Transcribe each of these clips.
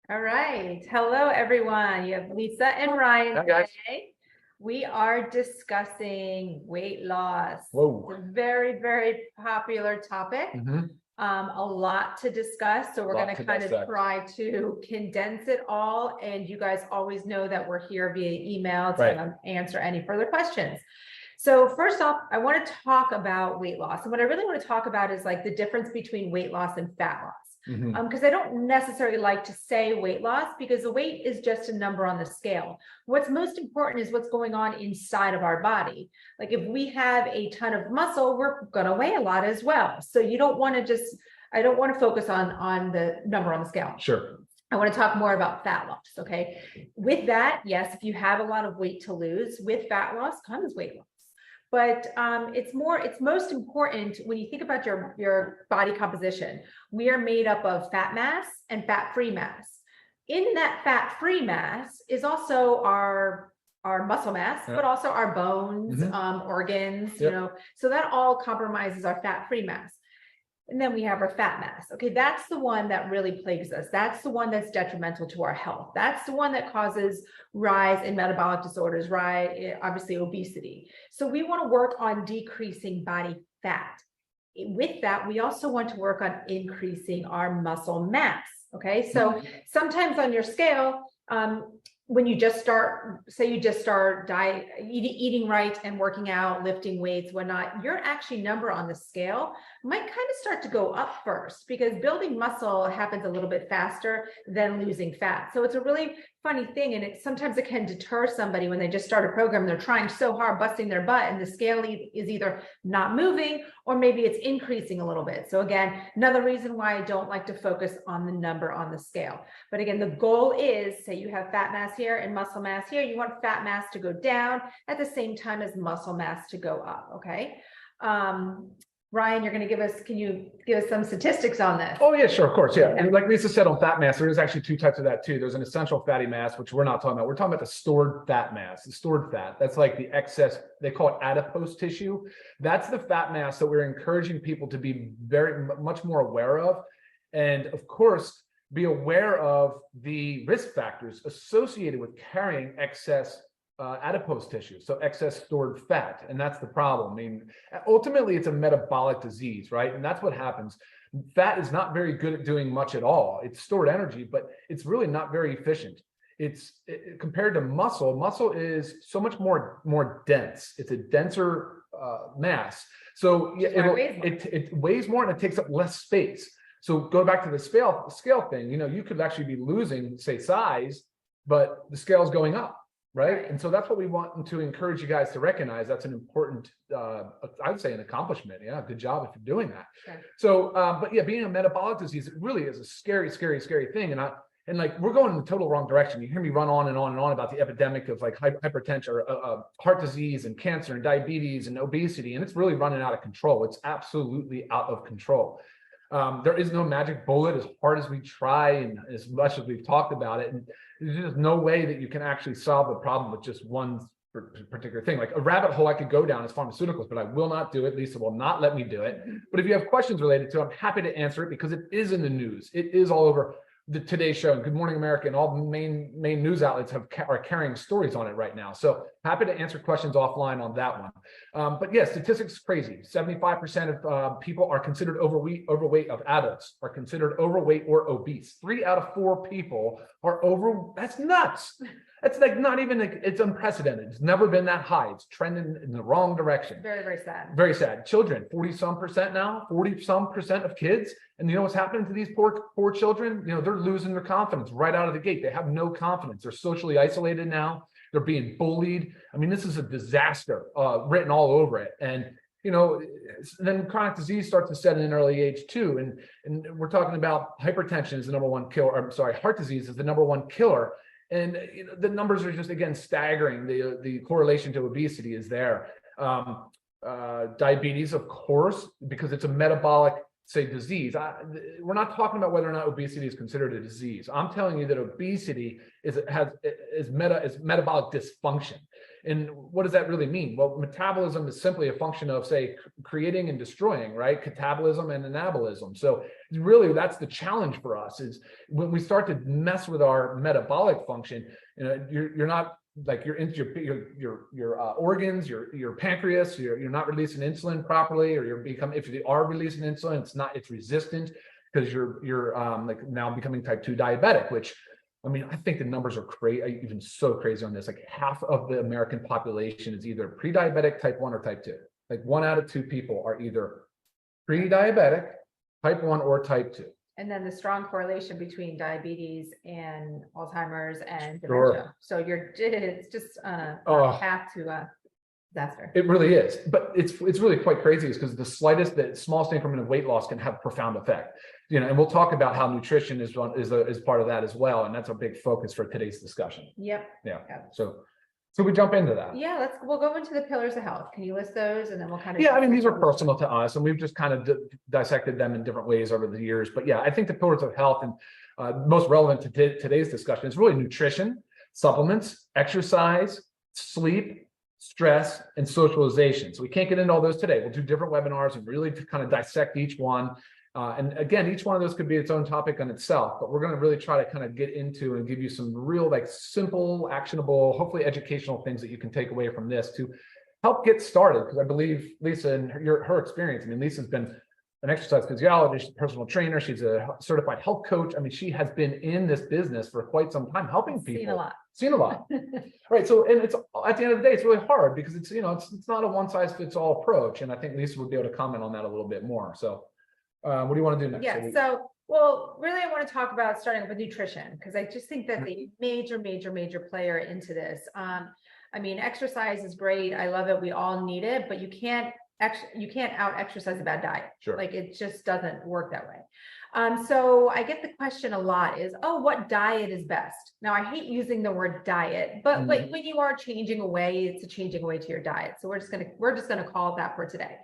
All right. Hello, everyone. You have Lisa and Ryan Hi, guys. today. We are discussing weight loss. Whoa. It's a very, very popular topic. Mhm. A lot to discuss. So we're Lot going to to kind of dissect. try to condense it all. And you guys always know that we're here via email to Right. answer any further questions. So first off, I want to talk about weight loss. And what I really want to talk about is like the difference between weight loss and fat loss. Mhm. Because I don't necessarily like to say weight loss because the weight is just a number on the scale. What's most important is what's going on inside of our body. Like if we have a ton of muscle, we're going to weigh a lot as well. So you don't want to just, I don't want to focus on the number on the scale. Sure. I want to talk more about fat loss. Okay. With that, yes, if you have a lot of weight to lose, with fat loss comes weight loss. But it's most important when you think about your body composition. We are made up of fat mass and fat-free mass. In that fat-free mass is also our muscle mass, but also our bones, organs, so that all compromises our fat-free mass. And then we have our fat mass. Okay, that's the one that really plagues us. That's the one that's detrimental to our health. That's the one that causes rise in metabolic disorders, obviously obesity. So we want to work on decreasing body fat. With that, we also want to work on increasing our muscle mass. Okay, so sometimes on your scale, when you just start, say you just start eating right and working out, lifting weights, whatnot, your actually number on the scale might kind of start to go up first because building muscle happens a little bit faster than losing fat. So it's a really funny thing. And sometimes it can deter somebody when they just start a program. They're trying so hard, busting their butt, and the scale is either not moving or maybe it's increasing a little bit. So again, another reason why I don't like to focus on the number on the scale. But again, the goal is, say you have fat mass here and muscle mass here, you want fat mass to go down at the same time as muscle mass to go up. Okay. Ryan, can you give us some statistics on this? Oh, yeah, sure, of course. Yeah. And like Lisa said on fat mass, there is actually two types of that too. There's an essential fatty mass, which we're not talking about. We're talking about the stored fat mass, the stored fat. That's like the excess, they call it adipose tissue. That's the fat mass that we're encouraging people to be very much more aware of. And of course, be aware of the risk factors associated with carrying excess adipose tissue, so excess stored fat. And that's the problem. I mean, ultimately, it's a metabolic disease, right? And that's what happens. Fat is not very good at doing much at all. It's stored energy, but it's really not very efficient. Compared to muscle is so much more dense. It's a denser mass. So it weighs more and it takes up less space. So go back to the scale thing, you could actually be losing, say, size, but the scale's going up. Right. And so that's what we want to encourage you guys to recognize. That's an important, I would say, an accomplishment. Yeah. Good job if you're doing that. Sure. So, but yeah, being a metabolic disease, it really is a scary, scary, scary thing. And like, we're going in the total wrong direction. You hear me run on and on and on about the epidemic of like hypertension or heart disease and cancer and diabetes and obesity. And it's really running out of control. It's absolutely out of control. There is no magic bullet, as hard as we try and as much as we've talked about it. And there's just no way that you can actually solve the problem with just one particular thing. Like a rabbit hole I could go down is pharmaceuticals, but I will not do it. Lisa will not let me do it. But if you have questions related to it, I'm happy to answer it because it is in the news. It is all over the Today Show and Good Morning America, and all the main news outlets are carrying stories on it right now. So happy to answer questions offline on that one. But yeah, statistics crazy. 75% of people are considered overweight of adults are considered overweight or obese. 3 out of 4 people are over. That's nuts. That's like not even, it's unprecedented. It's never been that high. It's trending in the wrong direction. Very, very sad. Very sad. Children, 40-some% now, 40-some% of kids. And you know what's happening to these poor children? They're losing their confidence right out of the gate. They have no confidence. They're socially isolated now. They're being bullied. I mean, this is a disaster written all over it. And then chronic disease starts to set in an early age too. And we're talking about hypertension is the number one killer. I'm sorry, heart disease is the number one killer. And the numbers are just, again, staggering. The correlation to obesity is there. Diabetes, of course, because it's a metabolic, say, disease. We're not talking about whether or not obesity is considered a disease. I'm telling you that obesity is metabolic dysfunction. And what does that really mean? Well, metabolism is simply a function of, say, creating and destroying, right? Catabolism and anabolism. So really, that's the challenge for us, is when we start to mess with our metabolic function, you're not like you're into your organs, your pancreas, you're not releasing insulin properly, or if you are releasing insulin, it's resistant because you're like now becoming type 2 diabetic, which, I mean, I think the numbers are crazy, even so crazy on this. Like half of the American population is either pre-diabetic type 1 or type 2. Like 1 out of 2 people are either pre-diabetic, type 1 or type 2. And then the strong correlation between diabetes and Alzheimer's and Sure. dementia. So it's just Oh. a path to disaster. It really is, but it's really quite crazy, is because the smallest increment of weight loss can have profound effect. And we'll talk about how nutrition is part of that as well, and that's a big focus for today's discussion. Yep. Yeah. Yep. So we jump into that. Yeah, we'll go into the pillars of health. Can you list those, and then we'll kind of. Yeah, I mean, these are personal to us, and we've just kind of dissected them in different ways over the years. But yeah, I think the pillars of health, and most relevant to today's discussion, is really nutrition, supplements, exercise, sleep, stress, and socialization. So we can't get into all those today. We'll do different webinars and really kind of dissect each one. And again, each one of those could be its own topic on itself, but we're going to really try to kind of get into and give you some real, like, simple, actionable, hopefully educational things that you can take away from this to help get started. Because I believe Lisa and her experience, I mean, Lisa's been an exercise physiologist, personal trainer. She's a certified health coach. I mean, she has been in this business for quite some time, helping people. Seen a lot. Right. So, and it's at the end of the day, it's really hard because it's not a one size fits all approach. And I think Lisa would be able to comment on that a little bit more. So what do you want to do next? Yeah. Well, really, I want to talk about starting with nutrition, because I just think that the major player into this. I mean, exercise is great. I love it. We all need it, but you can't out exercise a bad diet. Sure. Like, it just doesn't work that way. So I get the question a lot is, oh, what diet is best? Now, I hate using the word diet, but like when you are changing away, it's a changing away to your diet. So we're just gonna call it that for today.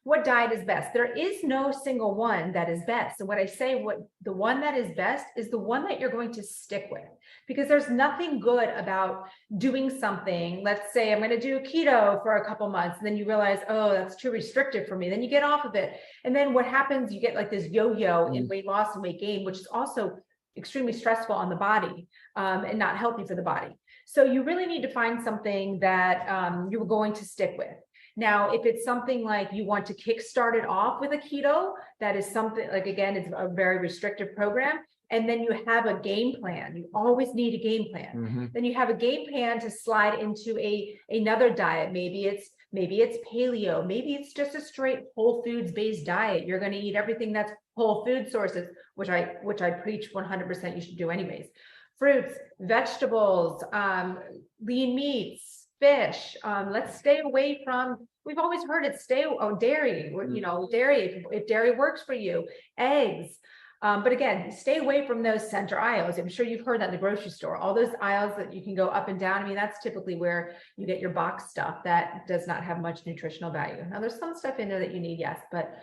What diet is best? There is no single one that is best. And what I say, the one that is best is the one that you're going to stick with, because there's nothing good about doing something. Let's say I'm going to do keto for a couple months, and then you realize, oh, that's too restrictive for me. Then you get off of it. And then what happens? You get like this yo-yo in weight loss and weight gain, which is also extremely stressful on the body and not healthy for the body. So you really need to find something that you're going to stick with. Now, if it's something like you want to kickstart it off with a keto, that is something like, again, it's a very restrictive program. And then you have a game plan. You always need a game plan. Then you have a game plan to slide into another diet. Maybe it's paleo. Maybe it's just a straight whole foods based diet. You're going to eat everything that's whole food sources, which I preach 100% you should do anyways. Fruits, vegetables, lean meats, fish. Let's stay away from, we've always heard it, dairy, dairy, if dairy works for you, eggs. But again, stay away from those center aisles. I'm sure you've heard that in the grocery store, all those aisles that you can go up and down. I mean, that's typically where you get your box stuff that does not have much nutritional value. Now, there's some stuff in there that you need, yes, but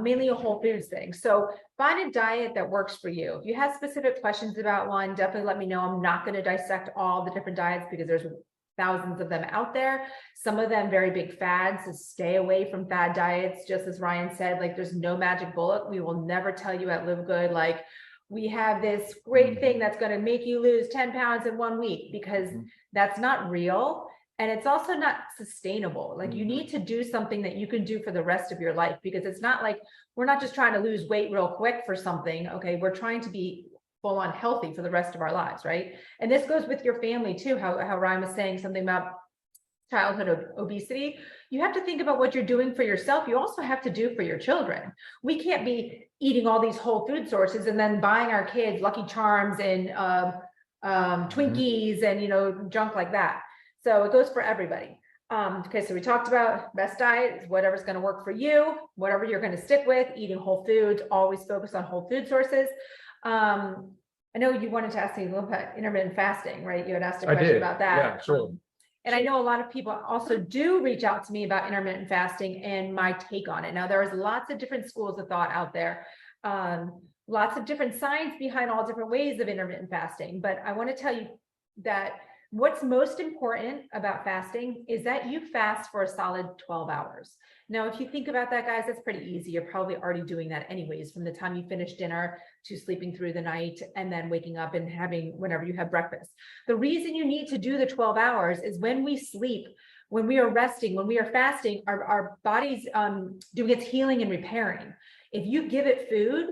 mainly a whole foods thing. So find a diet that works for you. If you have specific questions about one, definitely let me know. I'm not going to dissect all the different diets because there's thousands of them out there. Some of them very big fads, so stay away from fad diets. Just as Ryan said, like, there's no magic bullet. We will never tell you at Live Good, like, we have this great thing that's going to make you lose 10 pounds in 1 week, because that's not real. And it's also not sustainable. Like, you need to do something that you can do for the rest of your life, because it's not like, we're not just trying to lose weight real quick for something. Okay. We're trying to be full on healthy for the rest of our lives, right? And this goes with your family too, how Ryan was saying something about childhood obesity. You have to think about what you're doing for yourself. You also have to do for your children. We can't be eating all these whole food sources and then buying our kids Lucky Charms and Twinkies and junk like that. So it goes for everybody. Okay, so we talked about best diet is whatever's going to work for you, whatever you're going to stick with, eating whole foods, always focus on whole food sources. I know you wanted to ask me a little bit intermittent fasting, right? You had asked a question about that. Yeah, sure. And I know a lot of people also do reach out to me about intermittent fasting and my take on it. Now, there is lots of different schools of thought out there, lots of different science behind all different ways of intermittent fasting. But I want to tell you that What's most important about fasting is that you fast for a solid 12 hours. Now, if you think about that, guys, that's pretty easy. You're probably already doing that anyways, from the time you finish dinner to sleeping through the night and then waking up and having whenever you have breakfast. The reason you need to do the 12 hours is when we sleep, when we are resting, when we are fasting, our body's doing its healing and repairing. If you give it food,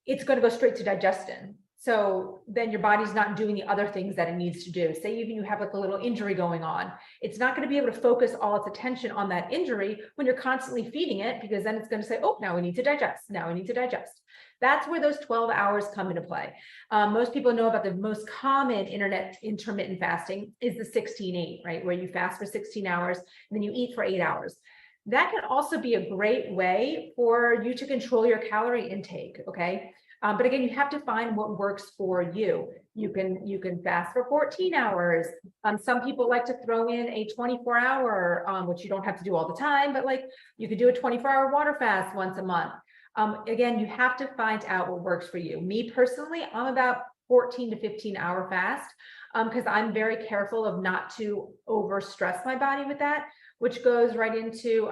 it's going to go straight to digestion. So then your body's not doing the other things that it needs to do. Say even you have like a little injury going on, it's not going to be able to focus all its attention on that injury when you're constantly feeding it, because then it's going to say, oh, now we need to digest. Now we need to digest. That's where those 12 hours come into play. Most people know about the most common intermittent fasting is the 16-8, right? Where you fast for 16 hours and then you eat for 8 hours. That can also be a great way for you to control your calorie intake, okay? But again, you have to find what works for you. You can fast for 14 hours. Some people like to throw in a 24-hour, which you don't have to do all the time, but like you could do a 24-hour water fast once a month. Again, you have to find out what works for you. Me personally, I'm about 14 to 15-hour fast because I'm very careful of not to overstress my body with that, which goes right into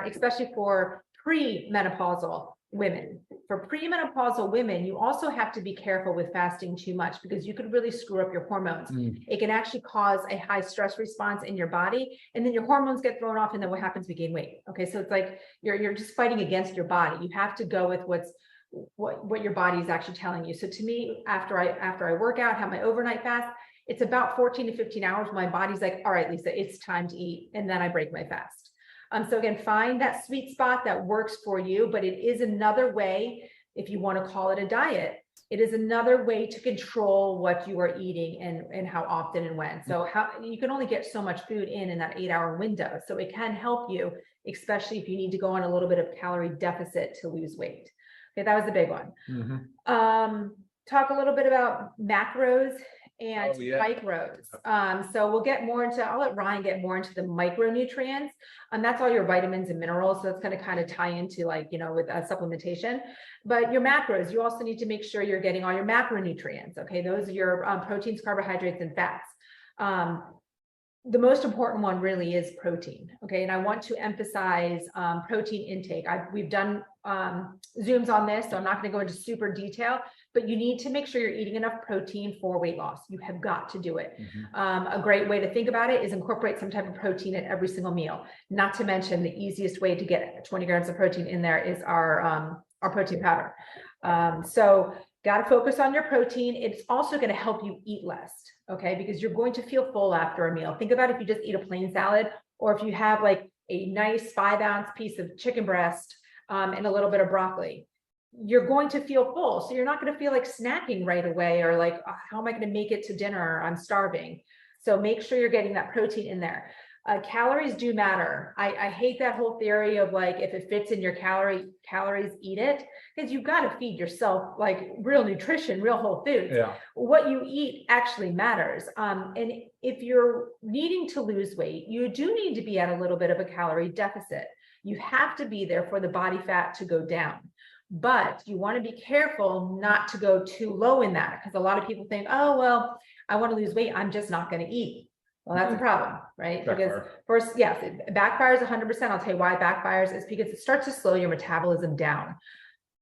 especially for premenopausal women. For premenopausal women, you also have to be careful with fasting too much because you could really screw up your hormones. It can actually cause a high stress response in your body, and then your hormones get thrown off, and then what happens? We gain weight. Okay, so it's like you're just fighting against your body. You have to go with what your body is actually telling you. So to me, after I work out, have my overnight fast, it's about 14 to 15 hours. My body's like, all right, Lisa, it's time to eat, and then I break my fast. So again, find that sweet spot that works for you, but it is another way, if you want to call it a diet, it is another way to control what you are eating and how often and when. So you can only get so much food in that 8-hour window. So it can help you, especially if you need to go on a little bit of calorie deficit to lose weight. Okay, that was the big one. Talk a little bit about macros and micros. So we'll get more into, I'll let Ryan get more into the micronutrients, and that's all your vitamins and minerals. So it's going to kind of tie into like, with supplementation, but your macros, you also need to make sure you're getting all your macronutrients. Okay. Those are your proteins, carbohydrates, and fats. The most important one really is protein. Okay. And I want to emphasize protein intake. We've done Zooms on this, so I'm not going to go into super detail, but you need to make sure you're eating enough protein for weight loss. You have got to do it. A great way to think about it is incorporate some type of protein at every single meal. Not to mention the easiest way to get 20 grams of protein in there is our protein powder. So got to focus on your protein. It's also going to help you eat less, okay? Because you're going to feel full after a meal. Think about if you just eat a plain salad, or if you have like a nice 5-ounce piece of chicken breast and a little bit of broccoli, you're going to feel full. So you're not going to feel like snacking right away, or like, oh, how am I going to make it to dinner? I'm starving. So make sure you're getting that protein in there. Calories do matter. I hate that whole theory of like, if it fits in your calories, eat it, because you've got to feed yourself like real nutrition, real whole foods. Yeah. What you eat actually matters. And if you're needing to lose weight, you do need to be at a little bit of a calorie deficit. You have to be there for the body fat to go down. But you want to be careful not to go too low in that, because a lot of people think, oh, well, I want to lose weight, I'm just not going to eat. Well, that's a problem, right? Because first, yes, it backfires 100%. I'll tell you why it backfires is because it starts to slow your metabolism down.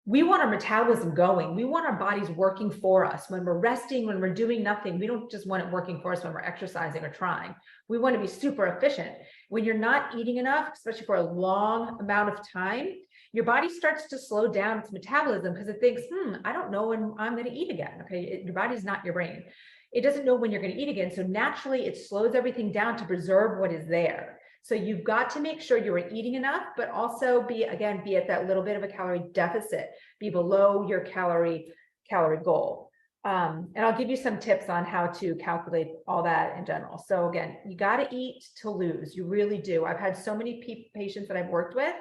We want our metabolism going. We want our bodies working for us. When we're resting, when we're doing nothing, we don't just want it working for us when we're exercising or trying. We want to be super efficient. When you're not eating enough, especially for a long amount of time, your body starts to slow down its metabolism because it thinks, I don't know when I'm going to eat again. Okay, your body's not your brain. It doesn't know when you're going to eat again. So naturally, it slows everything down to preserve what is there. So you've got to make sure you're eating enough, but also be at that little bit of a calorie deficit, be below your calorie goal. And I'll give you some tips on how to calculate all that in general. So again, you got to eat to lose. You really do. I've had so many patients that I've worked with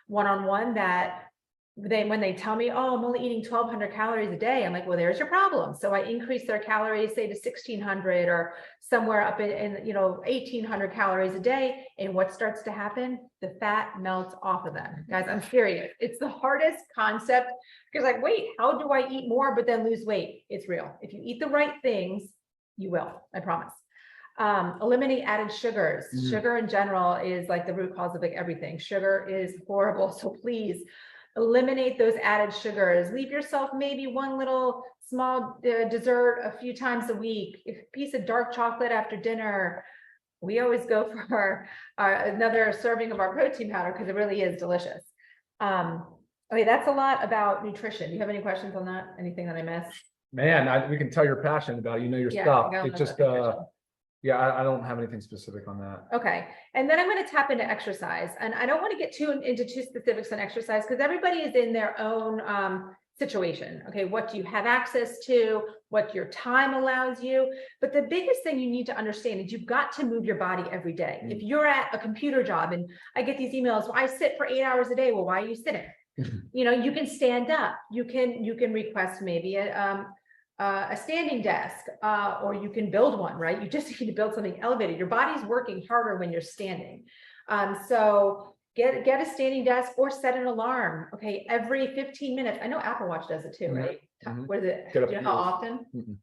one-on-one that when they tell me, oh, I'm only eating 1,200 calories a day, I'm like, well, there's your problem. So I increase their calories, say to 1,600 or somewhere up in 1,800 calories a day. And what starts to happen? The fat melts off of them. Guys, I'm serious. It's the hardest concept because like, wait, how do I eat more but then lose weight? It's real. If you eat the right things, You will, I promise. Eliminate added sugars. Mhm. Sugar in general is like the root cause of like everything. Sugar is horrible. So please eliminate those added sugars. Leave yourself maybe one little small dessert a few times a week, a piece of dark chocolate after dinner. We always go for another serving of our protein powder because it really is delicious. Okay, that's a lot about nutrition. Do you have any questions on that? Anything that I missed? Man, we can tell you're passionate about it. You know your Yeah, stuff. go It with just, the nutrition. yeah, I don't have anything specific on that. Okay, and then I'm going to tap into exercise, and I don't want to get into too specifics on exercise because everybody is in their own situation. Okay, what do you have access to? What your time allows you? But the biggest thing you need to understand is you've got to move your body every day. If you're at a computer job, and I get these emails, well, I sit for 8 hours a day. Well, why are you sitting? You know, you can stand up. You can request maybe a standing desk, or you can build one, right? You just need to build something elevated. Your body's working harder when you're standing. So get a standing desk or set an alarm. Okay, every 15 minutes. I know Apple Watch does it too, right? Mhm. What is it? Get Do up you know how yours. often? Mhm.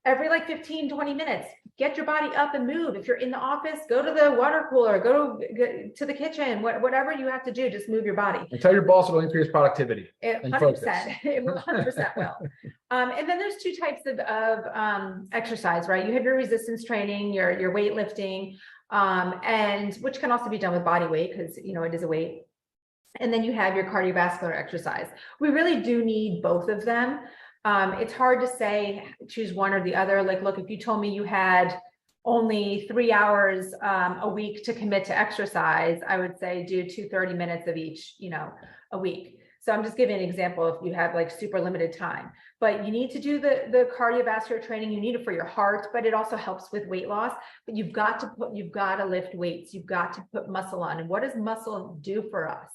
Every like 15, 20 minutes, get your body up and move. If you're in the office, go to the water cooler, go to the kitchen, whatever you have to do, just move your body. And tell your boss it'll increase productivity. It And 100%, it 100% will. And then there's two types of exercise, right? You have your resistance training, your weightlifting, and which can also be done with body weight because, you know, it is a weight. And then you have your cardiovascular exercise. We really do need both of them. It's hard to say, choose one or the other. Like, look, if you told me you had only 3 hours a week to commit to exercise, I would say do 30 minutes of each, you know, a week. So I'm just giving an example if you have like super limited time, but you need to do the cardiovascular training. You need it for your heart, but it also helps with weight loss. But you've got to lift weights. You've got to put muscle on. And what does muscle do for us?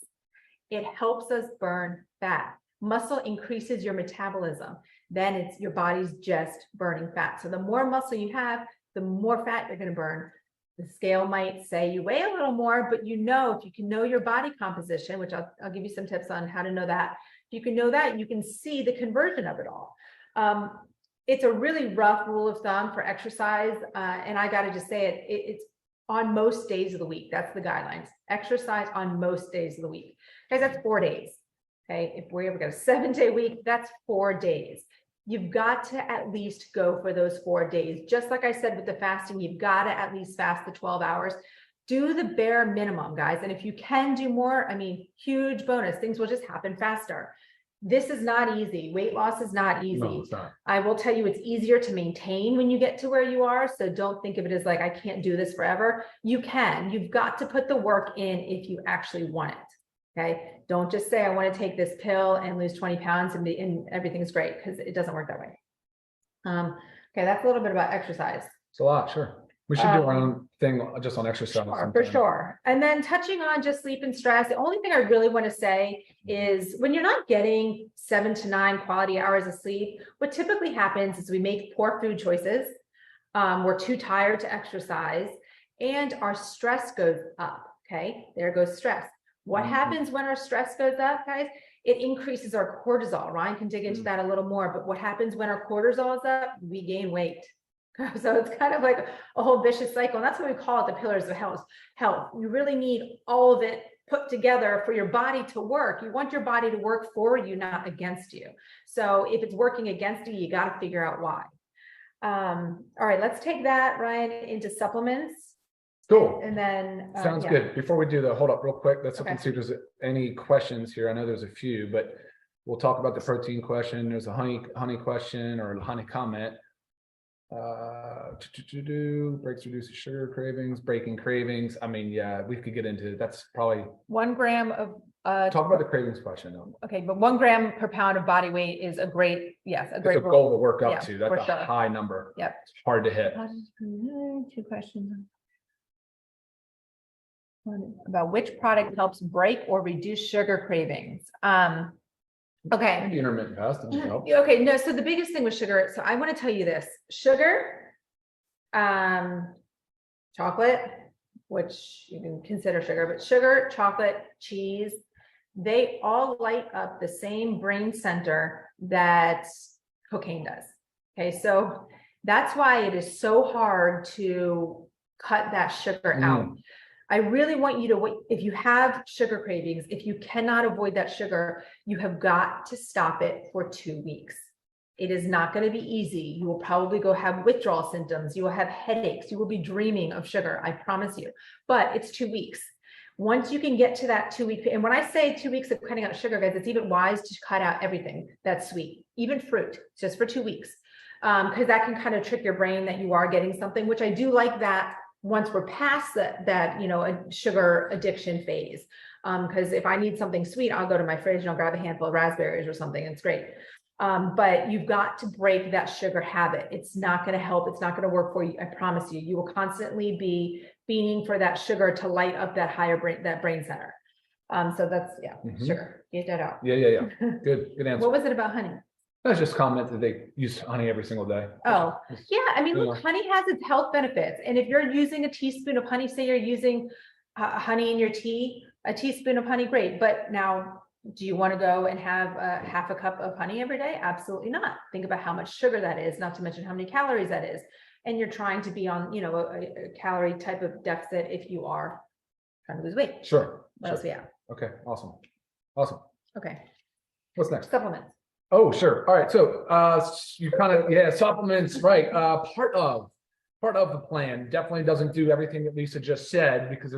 It helps us burn fat. Muscle increases your metabolism. Then it's your body's just burning fat. So the more muscle you have, the more fat you're going to burn. The scale might say you weigh a little more, but you know, if you can know your body composition, which I'll give you some tips on how to know that. If you can know that, you can see the conversion of it all. It's a really rough rule of thumb for exercise. And I got to just say it's on most days of the week. That's the guidelines. Exercise on most days of the week. Guys, that's 4 days. Okay, if we ever got a 7-day week, that's 4 days. You've got to at least go for those 4 days. Just like I said with the fasting, you've got to at least fast the 12 hours. Do the bare minimum, guys. And if you can do more, I mean, huge bonus. Things will just happen faster. This is not easy. Weight loss is not easy. No, it's not. I will tell you it's easier to maintain when you get to where you are. So don't think of it as like, I can't do this forever. You can. You've got to put the work in if you actually want it. Okay. Don't just say, I want to take this pill and lose 20 pounds and everything's great, because it doesn't work that way. Okay. That's a little bit about exercise. It's a lot, sure. We should do our own thing just on exercise. Sure, for sure. And then touching on just sleep and stress, the only thing I really want to say is when you're not getting 7 to 9 quality hours of sleep, what typically happens is we make poor food choices. We're too tired to exercise and our stress goes up. Okay, there goes stress. What happens when our stress goes up, guys? It increases our cortisol. Ryan can dig into that a little more, but what happens when our cortisol is up? We gain weight. So it's kind of like a whole vicious cycle. And that's what we call it, the pillars of health. You really need all of it put together for your body to work. You want your body to work for you, not against you. So if it's working against you, you got to figure out why. All right, let's take that, Ryan, into supplements. Cool. And then sounds good. Before we do that, hold up real quick. Let's look and see if there's any questions here. I know there's a few, but we'll talk about the protein question. There's a honey question or a honey comment. Breaks reduces sugar cravings, breaking cravings. I mean, yeah, we could get into it. That's probably 1 gram of talk about the cravings question though. Okay, but 1 gram per pound of body weight is a great, yes, a great It's a goal to work up Yeah, to. That's for a sure. high number. Yep. It's hard to hit. 2 questions. One about which product helps break or reduce sugar cravings. Okay. Maybe intermittent fasting can help. Okay, no, so the biggest thing with sugar, so I want to tell you this, sugar, chocolate, which you can consider sugar, but sugar, chocolate, cheese, they all light up the same brain center that cocaine does. Okay, so That's why it is so hard to cut that sugar out. I really want you to, if you have sugar cravings, if you cannot avoid that sugar, you have got to stop it for 2 weeks. It is not going to be easy. You will probably go have withdrawal symptoms. You will have headaches. You will be dreaming of sugar. I promise you, but it's 2 weeks. Once you can get to that 2 week, and when I say 2 weeks of cutting out sugar, guys, it's even wise to cut out everything that's sweet, even fruit, just for 2 weeks. Because that can kind of trick your brain that you are getting something, which I do like that once we're past that, a sugar addiction phase. Because if I need something sweet, I'll go to my fridge and I'll grab a handful of raspberries or something. It's great. But you've got to break that sugar habit. It's not going to help. It's not going to work for you. I promise you. You will constantly be fiending for that sugar to light up that brain center. So that's sugar. Get that out. Yeah. Good answer. What was it about honey? That's just comment that they use honey every single day. Oh, yeah. I mean, look, honey has its health benefits. And if you're using a teaspoon of honey, say you're using honey in your tea, a teaspoon of honey, great. But now, do you want to go and have half a cup of honey every day? Absolutely not. Think about how much sugar that is, not to mention how many calories that is. And you're trying to be on, a calorie type of deficit if you are trying to lose weight. Sure. What else we have? Okay. Awesome. Okay. What's next? Supplements. Oh, sure. All right. So you kind of, supplements, right. Part of the plan definitely doesn't do everything that Lisa just said, because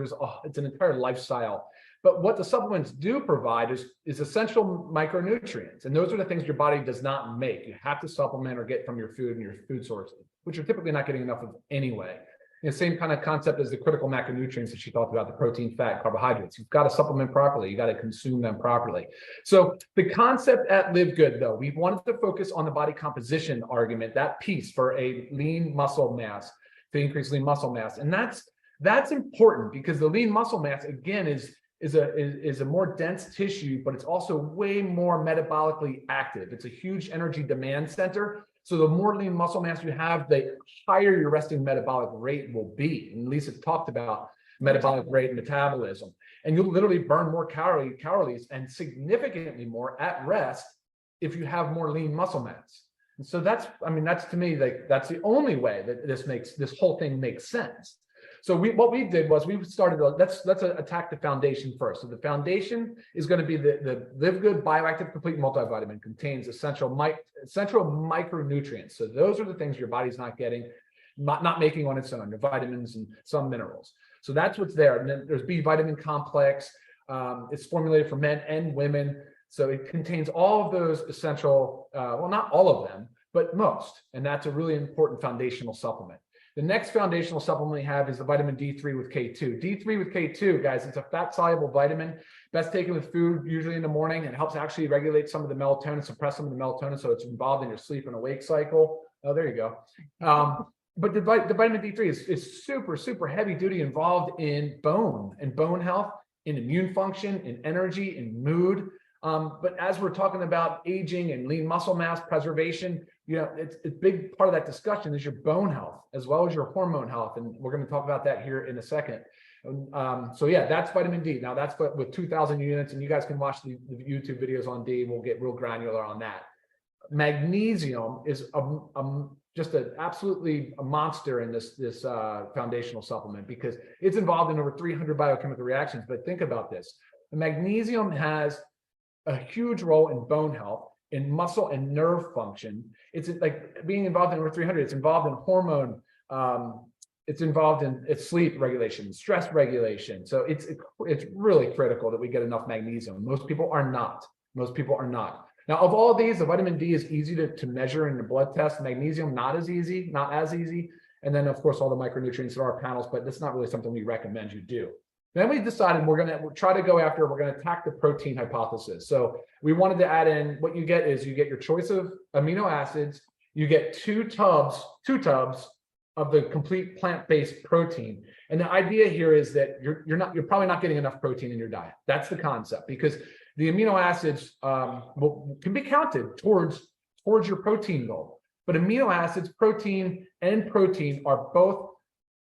it's an entire lifestyle. But what the supplements do provide is essential micronutrients. And those are the things your body does not make. You have to supplement or get from your food and your food sources, which you're typically not getting enough of anyway. The same kind of concept as the critical macronutrients that she talked about, the protein, fat, carbohydrates. You've got to supplement properly. You got to consume them properly. So the concept at Live Good, though, we wanted to focus on the body composition argument, that piece for a lean muscle mass, to increase lean muscle mass. And that's important, because the lean muscle mass, again, is a more dense tissue, but it's also way more metabolically active. It's a huge energy demand center. So the more lean muscle mass you have, the higher your resting metabolic rate will be. And Lisa talked about metabolic rate and metabolism. And you'll literally burn more calories and significantly more at rest if you have more lean muscle mass. And so that's to me, like, that's the only way that this whole thing makes sense. So what we did was we started, let's attack the foundation first. So the foundation is going to be the Live Good Bioactive Complete Multivitamin. Contains essential micronutrients. So those are the things your body's not getting, not making on its own, the vitamins and some minerals. So that's what's there. And then there's B vitamin complex. It's formulated for men and women. So it contains all of those essential, well, not all of them, but most. And that's a really important foundational supplement. The next foundational supplement we have is the vitamin D3 with K2. D3 with K2, guys, it's a fat-soluble vitamin, best taken with food, usually in the morning, and helps actually regulate some of the melatonin, suppress some of the melatonin, so it's involved in your sleep and awake cycle. Oh, there you go. But the vitamin D3 is super, super heavy duty, involved in bone health, in immune function, in energy, in mood. But as we're talking about aging and lean muscle mass preservation, it's a big part of that discussion is your bone health as well as your hormone health. And we're going to talk about that here in a second. So yeah, that's vitamin D. Now that's with 2,000 units, and you guys can watch the YouTube videos on D. We'll get real granular on that. Magnesium is just absolutely a monster in this foundational supplement, because it's involved in over 300 biochemical reactions. But think about this. The magnesium has a huge role in bone health, in muscle and nerve function. It's like being involved in over 300. It's involved in hormone. It's involved in sleep regulation, stress regulation. So it's really critical that we get enough magnesium. Most people are not. Now, of all these, the vitamin D is easy to measure in the blood test. Magnesium, not as easy. And then, of course, all the micronutrients in our panels, but that's not really something we recommend you do. Then we decided we're going to attack the protein hypothesis. So we wanted to add in, what you get your choice of amino acids. You get two tubs of the complete plant-based protein. And the idea here is that you're probably not getting enough protein in your diet. That's the concept, because the amino acids can be counted towards your protein goal. But amino acids, protein are both.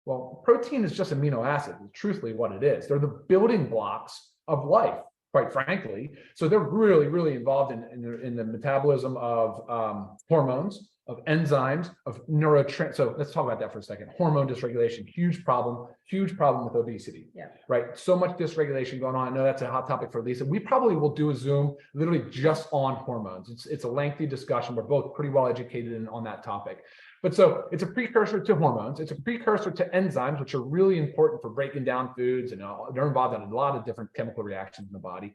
Well, protein is just amino acids, truthfully what it is. They're the building blocks of life, quite frankly. So they're really, really involved in the metabolism of hormones, of enzymes, of neurotrans. So let's talk about that for a second. Hormone dysregulation, huge problem with obesity. Yeah. Right. So much dysregulation going on. I know that's a hot topic for Lisa. We probably will do a Zoom literally just on hormones. It's a lengthy discussion. We're both pretty well educated on that topic. But so it's a precursor to hormones. It's a precursor to enzymes, which are really important for breaking down foods, and they're involved in a lot of different chemical reactions in the body.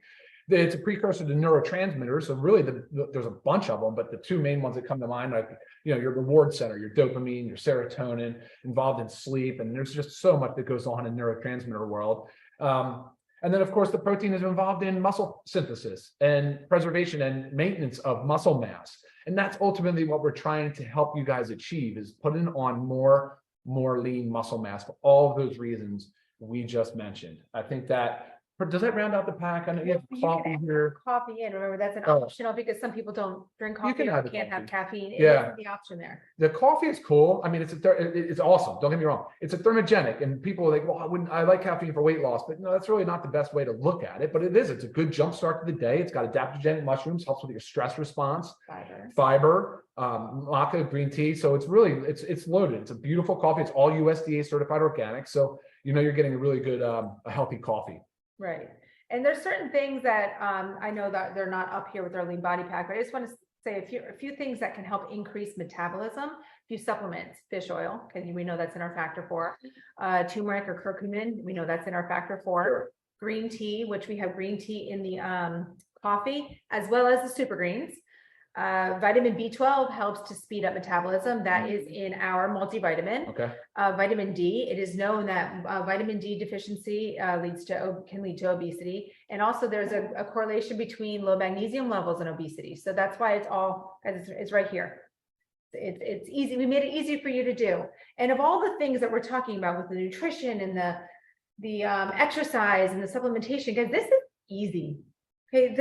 It's a precursor to neurotransmitters. So really, there's a bunch of them, but the two main ones that come to mind, like your reward center, your dopamine, your serotonin, involved in sleep, and there's just so much that goes on in neurotransmitter world. And then, of course, the protein is involved in muscle synthesis and preservation and maintenance of muscle mass. And that's ultimately what we're trying to help you guys achieve, is putting on more lean muscle mass for all of those reasons we just mentioned. I think that, does that round out the pack? I know you have You coffee can here. Coffee in, remember, that's an Oh. optional, because some people don't drink You coffee can or have the can't have coffee. caffeine. It Yeah. is the option there. The coffee is cool. I mean, it's awesome. Don't get me wrong. It's a thermogenic, and people are like, well, I like caffeine for weight loss, but no, that's really not the best way to look at it. But it is. It's a good jump start to the day. It's got adaptogenic mushrooms, helps with your stress response, fiber, maca green tea. So it's really, it's loaded. It's a beautiful coffee. It's all USDA certified organic. So you're getting a really good, a healthy coffee. Right. And there's certain things that I know that they're not up here with our lean body pack, but I just want to say a few things that can help increase metabolism. A few supplements: fish oil, because we know that's in our factor 4. Turmeric or curcumin, we know that's in our factor 4. Sure. Green tea, which we have green tea in the coffee, as well as the super greens. Vitamin B12 helps to speed up metabolism. That is in our multivitamin. Okay. Vitamin D, it is known that vitamin D deficiency can lead to obesity. And also there's a correlation between low magnesium levels and obesity. So that's why it's right here. It's easy. We made it easy for you to do. And of all the things that we're talking about with the nutrition and the exercise and the supplementation, guys, this is easy. Okay,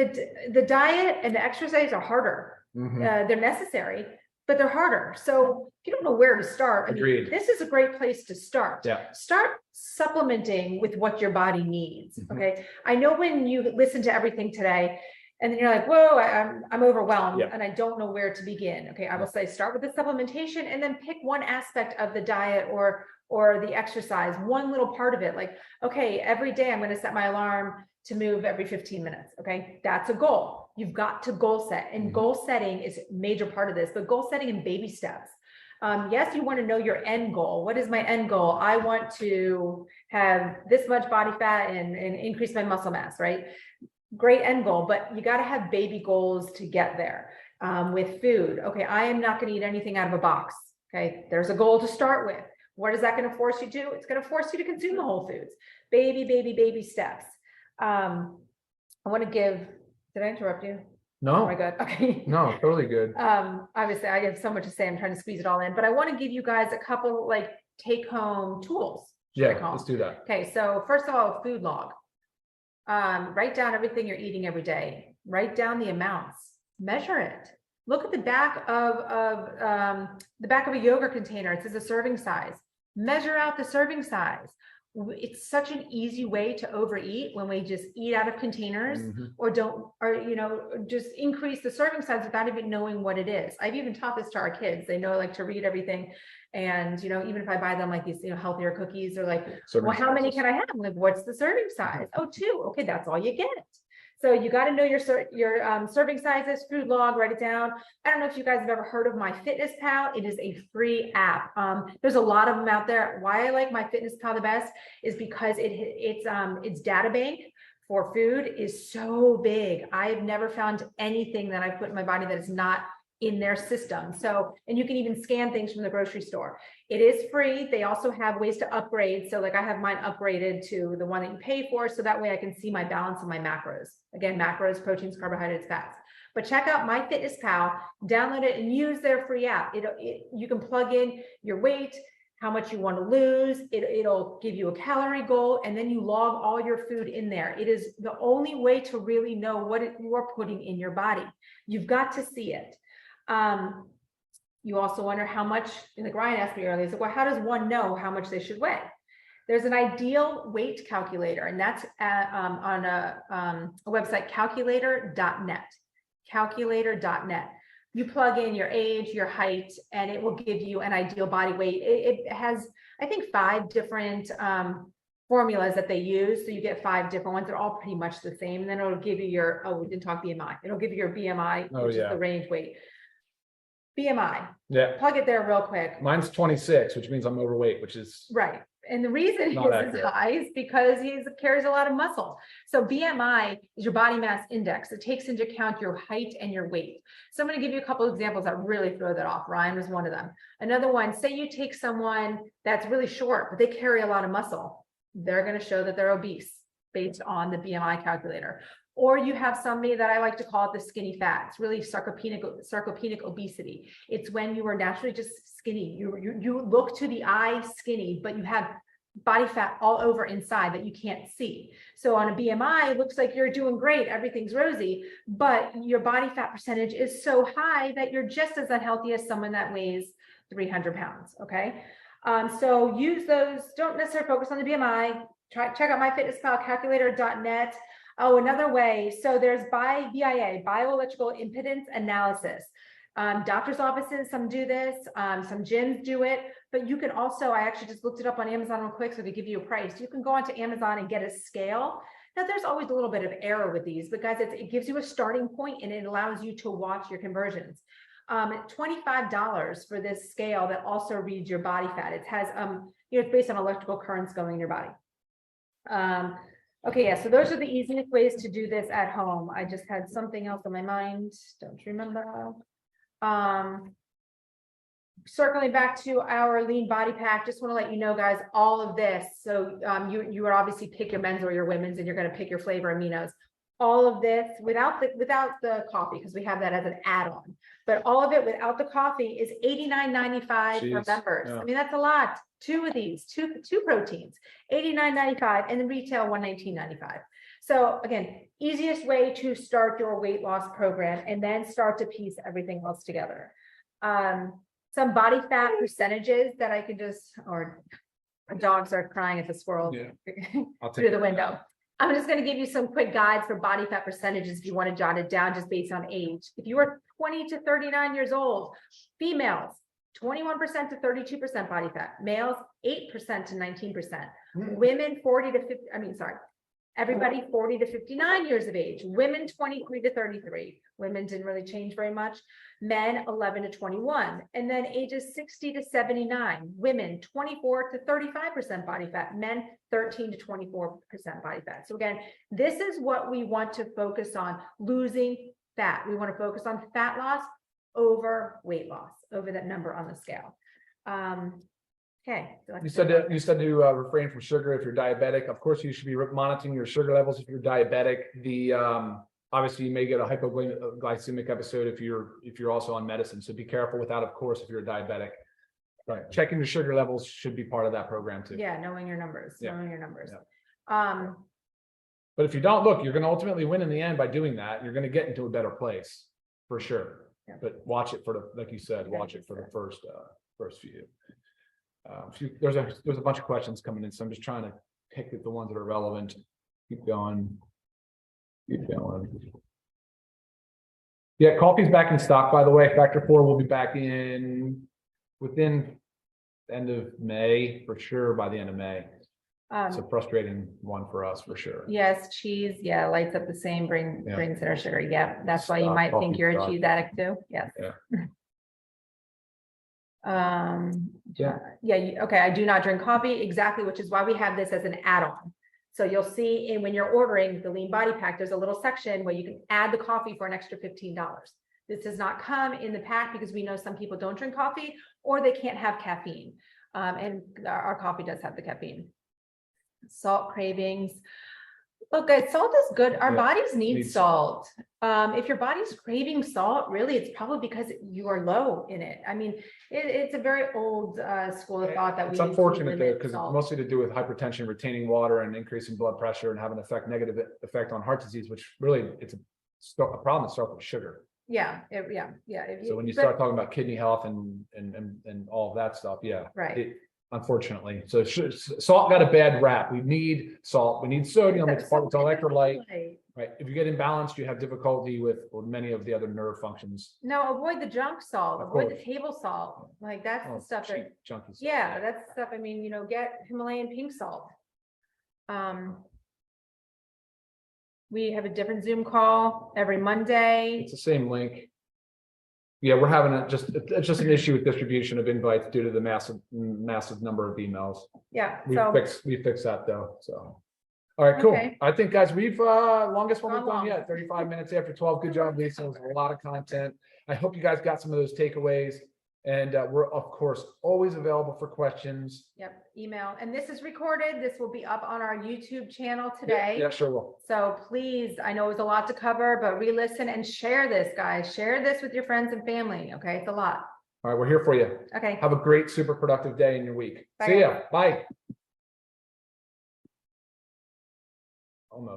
the diet and the exercise are harder. They're necessary, but they're harder. So if you don't know where to start, Agreed. This is a great place to start. Yeah. Start supplementing with what your body needs. Okay. I know when you listen to everything today, and then you're like, whoa, I'm overwhelmed, and I don't know where to begin. Okay, I will say start with the supplementation, and then pick one aspect of the diet or the exercise, one little part of it. Like, okay, every day I'm going to set my alarm to move every 15 minutes. Okay, that's a goal. You've got to goal set, and goal setting is a major part of this, but goal setting in baby steps. Yes, you want to know your end goal. What is my end goal? I want to have this much body fat and increase my muscle mass, right? Great end goal, but you got to have baby goals to get there. With food, okay, I am not going to eat anything out of a box. Okay, there's a goal to start with. What is that going to force you to do? It's going to force you to consume the whole foods. Baby steps. I want to give, did I interrupt you? No. Oh my God. Okay. No, totally good. Obviously I have so much to say. I'm trying to squeeze it all in, but I want to give you guys a couple take home tools. Yeah, let's do that. Okay. So first of all, food log. Write down everything you're eating every day. Write down the amounts. Measure it. Look at the back of a yogurt container. It says a serving size. Measure out the serving size. It's such an easy way to overeat when we just eat out of containers or just increase the serving size without even knowing what it is. I've even taught this to our kids. They know to read everything. And, even if I buy them these, healthier cookies, they're like, well, how many can I have? I'm like, what's the serving size? Oh, 2. Okay. That's all you get. So you got to know your serving sizes, food log, write it down. I don't know if you guys have ever heard of MyFitnessPal. It is a free app. There's a lot of them out there. Why I like MyFitnessPal the best is because its data bank for food is so big. I have never found anything that I put in my body that is not in their system. So, and you can even scan things from the grocery store. It is free. They also have ways to upgrade. So I have mine upgraded to the one that you pay for. So that way I can see my balance of my macros. Again, macros, proteins, carbohydrates, fats. But check out MyFitnessPal, download it and use their free app. You can plug in your weight, how much you want to lose. It'll give you a calorie goal, and then you log all your food in there. It is the only way to really know what you are putting in your body. You've got to see it. You also wonder how much, Ryan asked me earlier, well, how does one know how much they should weigh? There's an ideal weight calculator, and that's on a website, calculator.net. Calculator.net. you plug in your age, your height, and it will give you an ideal body weight. It has, I think, 5 different formulas that they use. So you get 5 different ones. They're all pretty much the same. And then it'll give you your, oh, we didn't talk BMI. It'll give you your BMI, Oh, which is yeah. the range weight. BMI, Yeah. plug it there real quick. Mine's 26, which means I'm overweight, which is Right. And the reason Not his is accurate. high is because he carries a lot of muscle. So BMI is your body mass index. It takes into account your height and your weight. So I'm going to give you a couple of examples that really throw that off. Ryan was one of them. Another one, say you take someone that's really short, but they carry a lot of muscle. They're going to show that they're obese based on the BMI calculator. Or you have somebody that I like to call it the skinny fat. It's really sarcopenic obesity. It's when you are naturally just skinny. You look to the eye skinny, but you have body fat all over inside that you can't see. So on a BMI, it looks like you're doing great. Everything's rosy, but your body fat percentage is so high that you're just as unhealthy as someone that weighs 300 pounds. Okay. So use those. Don't necessarily focus on the BMI. Check out myfitnesspalcalculator.net. Oh, another way. So there's BIA, bioelectrical impedance analysis. Doctor's offices, some do this, some gyms do it, but you can also, I actually just looked it up on Amazon real quick so they give you a price. You can go onto Amazon and get a scale. Now there's always a little bit of error with these, but guys, it gives you a starting point and it allows you to watch your conversions. $25 for this scale that also reads your body fat. It has, it's based on electrical currents going in your body. Okay, yeah, so those are the easiest ways to do this at home. I just had something else on my mind. Don't remember. Circling back to our lean body pack, just want to let you know, guys, all of this. So you would obviously pick your men's or your women's, and you're going to pick your flavor aminos. All of this without the coffee, because we have that as an add-on. But all of it without the coffee is $89.95 for Jeez, members. yeah. I mean, that's a lot. 2 of these, two proteins, $89.95, and the retail $119.95. So again, easiest way to start your weight loss program, and then start to piece everything else together. Some body fat percentages that I could just, or a dog starts crying at the squirrel I'll through the window. I'm just going to give you some quick guides for body fat percentages if you want to jot it down just based on age. If you are 20 to 39 years old, females, 21% to 32% body fat, males, 8% to 19%, women, 40 to 50, everybody 40 to 59 years of age, women 23 to 33, women didn't really change very much, men 11 to 21, and then ages 60 to 79, women 24 to 35% body fat, men 13 to 24% body fat. So again, this is what we want to focus on, losing fat. We want to focus on fat loss over weight loss, over that number on the scale. Okay. You said to refrain from sugar if you're diabetic. Of course, you should be monitoring your sugar levels if you're diabetic. Obviously you may get a hypoglycemic episode if you're also on medicine. So be careful with that, of course, if you're diabetic. Right. Checking your sugar levels should be part of that program too. Yeah, knowing your numbers. Yeah. Yeah. But if you don't look, you're going to ultimately win in the end by doing that. You're going to get into a better place for sure. Yeah. But watch it for like you said, watch it for the first few. There's a bunch of questions coming in, so I'm just trying to pick the ones that are relevant. Keep going. Yeah, coffee's back in stock, by the way. Factor 4 will be back in within the end of May, for sure, by the end of May. It's a frustrating one for us, for sure. Yes, cheese. Yeah, lights up the same, brings in our sugar. Yeah, that's why you might think you're a cheese addict too. Yes. Yeah. Okay. I do not drink coffee, exactly, which is why we have this as an add-on. So you'll see when you're ordering the lean body pack, there's a little section where you can add the coffee for an extra $15. This does not come in the pack because we know some people don't drink coffee or they can't have caffeine. And our coffee does have the caffeine. Salt cravings. Look, guys, salt is good. Our bodies need salt. If your body's craving salt, really, it's probably because you are low in it. I mean, it's a very old school of thought that it's unfortunate though, because it's mostly to do with hypertension, retaining water, and increasing blood pressure, and having an negative effect on heart disease, which really it's a problem that starts with sugar. Yeah. So when you start talking about kidney health and all of that stuff, right. Unfortunately, so salt got a bad rap. We need salt. We need sodium. It's part of electrolyte. Right? If you get imbalanced, you have difficulty with many of the other nerve functions. No, avoid the junk salt, Of avoid the course. table salt, like that's the Oh, stuff that, cheap, junky stuff. yeah, that's the stuff, I mean, get Himalayan pink salt. We have a different Zoom call every Monday. It's the same link. Yeah, we're having it's just an issue with distribution of invites due to the massive number of emails. Yeah, We so, fixed that though, so. All right, cool. Okay. I think, guys, we've longest one we've Gone done long. yet, 35 minutes after 12. Good job, Lisa. It was a lot of content. I hope you guys got some of those takeaways. And we're, of course, always available for questions. yep, email, and this is recorded. This will be up on our YouTube channel Yeah, today. yeah, sure will. So please, I know it was a lot to cover, but re-listen and share this, guys. Share this with your friends and family, okay? It's a lot. All right, we're here for you. Okay. Have a great, super productive day in your week. Bye. See ya. Bye. Almost.